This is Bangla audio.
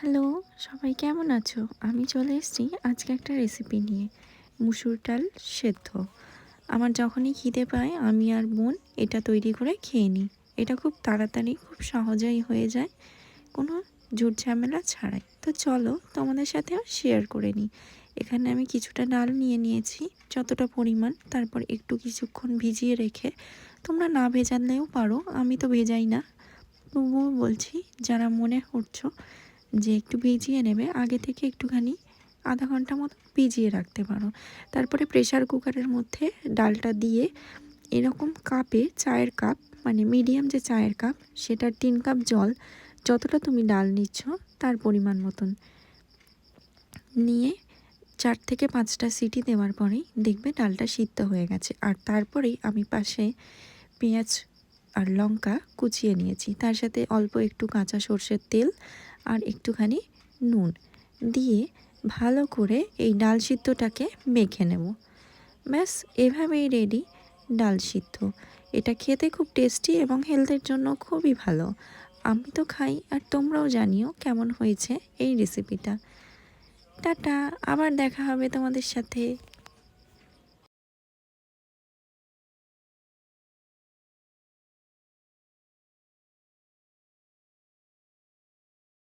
হ্যালো, সবাই কেমন আছো? আমি চলে এসেছি আজকে একটা রেসিপি নিয়ে। মুসুর ডাল সেদ্ধ। আমার যখনই খিদে পায় আমি আর বোন এটা তৈরি করে খেয়ে নিই। এটা খুব তাড়াতাড়ি খুব সহজেই হয়ে যায়, কোনো ঝুট ঝামেলা ছাড়াই। তো চলো তোমাদের সাথেও শেয়ার করে নিই। এখানে আমি কিছুটা ডাল নিয়ে নিয়েছি, যতটা পরিমাণ, তারপর একটু কিছুক্ষণ ভিজিয়ে রেখে, তোমরা না ভেজালেও পারো, আমি তো ভেজাই না, তবুও বলছি যারা মনে করছো যে একটু ভিজিয়ে নেবে, আগে থেকে একটুখানি আধা ঘন্টা মতো ভিজিয়ে রাখতে পারো। তারপরে প্রেসার কুকারের মধ্যে ডালটা দিয়ে এরকম কাপে, চায়ের কাপ মানে মিডিয়াম যে চায়ের কাপ, সেটার 3 কাপ জল, যতটা তুমি ডাল নিচ্ছ তার পরিমাণ মতন নিয়ে 4 থেকে 5টা সিটি দেওয়ার পরেই দেখবে ডালটা সিদ্ধ হয়ে গেছে। আর তারপরেই আমি পাশে পেঁয়াজ আর লঙ্কা কুচিয়ে নিয়েছি, তার সাথে অল্প একটু কাঁচা সর্ষের তেল আর একটুখানি নুন দিয়ে ভালো করে এই ডাল সিদ্ধটাকে মেখে নেব। ব্যাস, এভাবেই রেডি ডাল সিদ্ধ। এটা খেতে খুব টেস্টি এবং হেলথের জন্য খুবই ভালো। আমি তো খাই, আর তোমরাও জানিও কেমন হয়েছে এই রেসিপিটা। টাটা, আবার দেখা হবে তোমাদের সাথে।